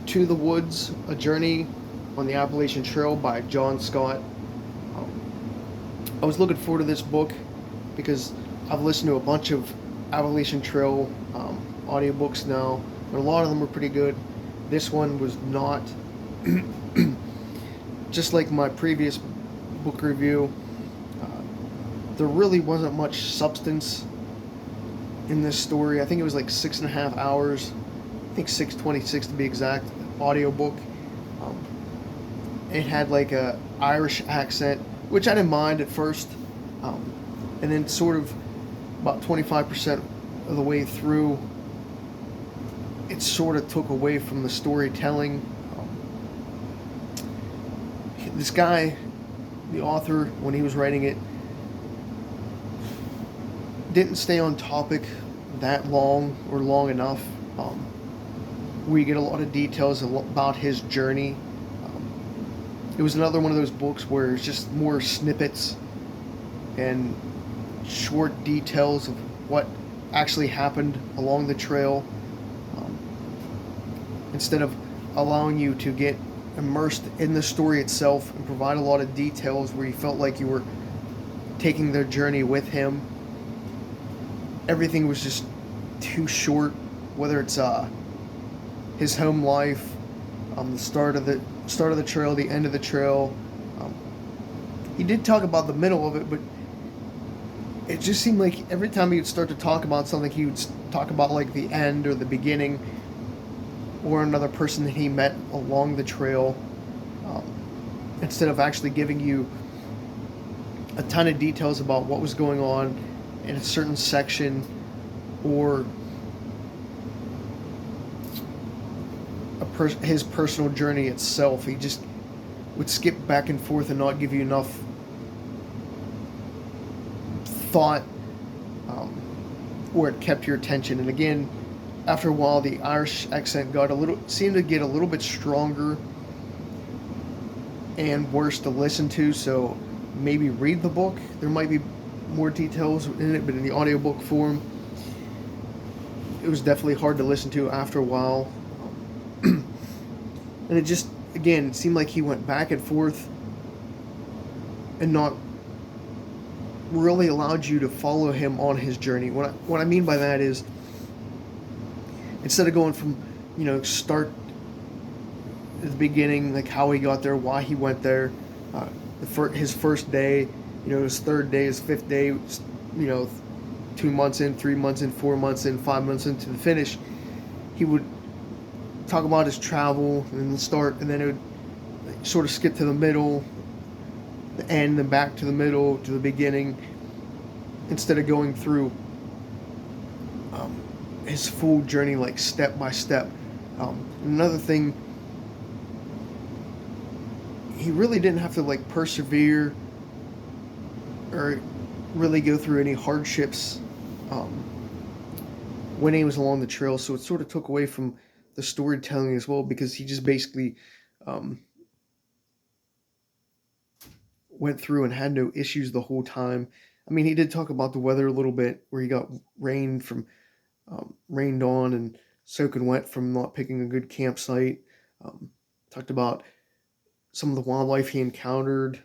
To the Woods, A Journey on the Appalachian Trail by John Scott. I was looking forward to this book because I've listened to a bunch of Appalachian Trail audiobooks now, but a lot of them were pretty good. This one was not. Just like my previous book review, uh, there really wasn't much substance in this story. I think it was like 6.5 hours. I think 6:26 to be exact. Audiobook. Um, it had like a Irish accent, which I didn't mind at first, um, and then sort of about 25% of the way through, it sort of took away from the storytelling. This guy, the author, when he was writing it, didn't stay on topic that long or long enough. We get a lot of details about his journey. It was another one of those books where it's just more snippets and short details of what actually happened along the trail, um, instead of allowing you to get immersed in the story itself and provide a lot of details where you felt like you were taking their journey with him. Everything was just too short, whether it's his home life, the start of the trail, the end of the trail. Um, he did talk about the middle of it, but it just seemed like every time he would start to talk about something, he would talk about like the end or the beginning or another person that he met along the trail, um, instead of actually giving you a ton of details about what was going on in a certain section or his personal journey itself. He just would skip back and forth and not give you enough thought, um, where it kept your attention. And again, after a while, the Irish accent seemed to get a little bit stronger and worse to listen to. So maybe read the book. There might be more details in it, but in the audiobook form, it was definitely hard to listen to after a while. And it just, again, seemed like he went back and forth and not really allowed you to follow him on his journey. What I mean by that is, instead of going from, start at the beginning, like how he got there, why he went there, his first day, his third day, his fifth day, 2 months in, 3 months in, 4 months in, 5 months into the finish, he would talk about his travel and the start, and then it would sort of skip to the middle, the end, then back to the middle, to the beginning, instead of going through his full journey, like step by step. Another thing, he really didn't have to like persevere or really go through any hardships, um, when he was along the trail, so it sort of took away from the storytelling as well, because he just basically um, went through and had no issues the whole time. I mean, he did talk about the weather a little bit, where he got rained on and soaking wet from not picking a good campsite. Um, Talked about some of the wildlife he encountered,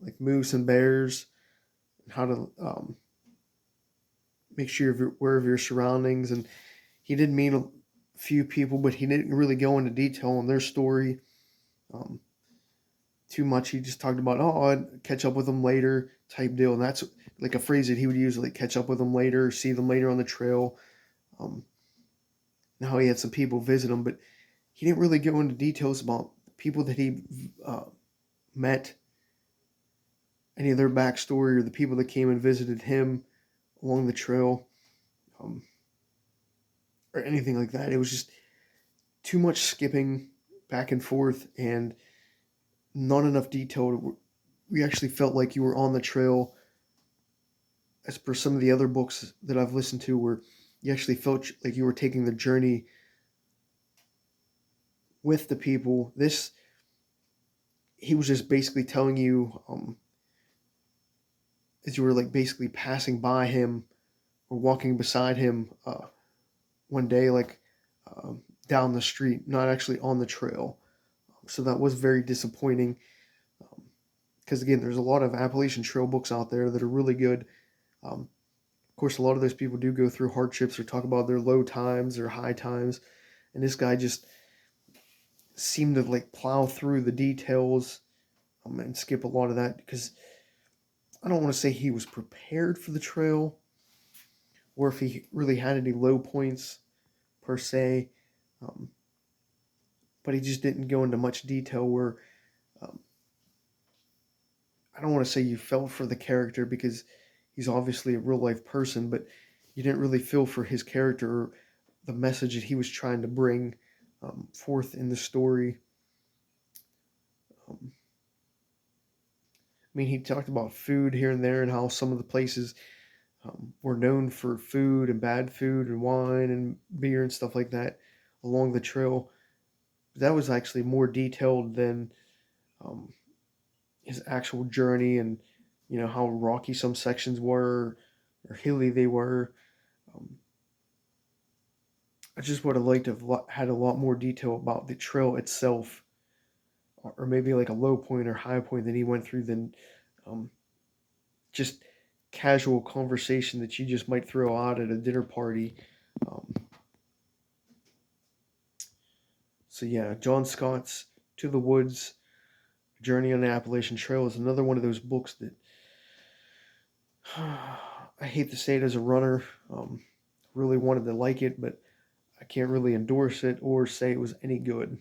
like moose and bears, and how to make sure you're aware of your surroundings. And he did meet a few people, but he didn't really go into detail on their story um, too much. He just talked about, oh, I'd catch up with them later type deal. And that's like a phrase that he would use, like catch up with them later, see them later on the trail. Um, Now he had some people visit him, but he didn't really go into details about people that he uh, met, any of their backstory, or the people that came and visited him along the trail, um, or anything like that. It was just too much skipping back and forth and not enough detail. We actually felt like you were on the trail, as per some of the other books that I've listened to, where you actually felt like you were taking the journey with the people. This, he was just basically telling you, as you were like basically passing by him or walking beside him one day, like down the street, not actually on the trail. So that was very disappointing. Because again, there's a lot of Appalachian Trail books out there that are really good. Of course, a lot of those people do go through hardships or talk about their low times or high times, and this guy just seemed to like plow through the details and skip a lot of that because I don't want to say he was prepared for the trail or if he really had any low points per se, um, but he just didn't go into much detail where um, I don't want to say you felt for the character because he's obviously a real life person, but you didn't really feel for his character or the message that he was trying to bring forth in the story. I mean, he talked about food here and there and how some of the places were known for food and bad food and wine and beer and stuff like that along the trail. That was actually more detailed than um, his actual journey and how rocky some sections were or hilly they were. Um, I just would have liked to have had a lot more detail about the trail itself, or maybe like a low point or high point that he went through than um, just casual conversation that you just might throw out at a dinner party. Um, so yeah, John Scott's To the Woods, Journey on the Appalachian Trail is another one of those books that I hate to say it as a runner. Really wanted to like it, but I can't really endorse it or say it was any good.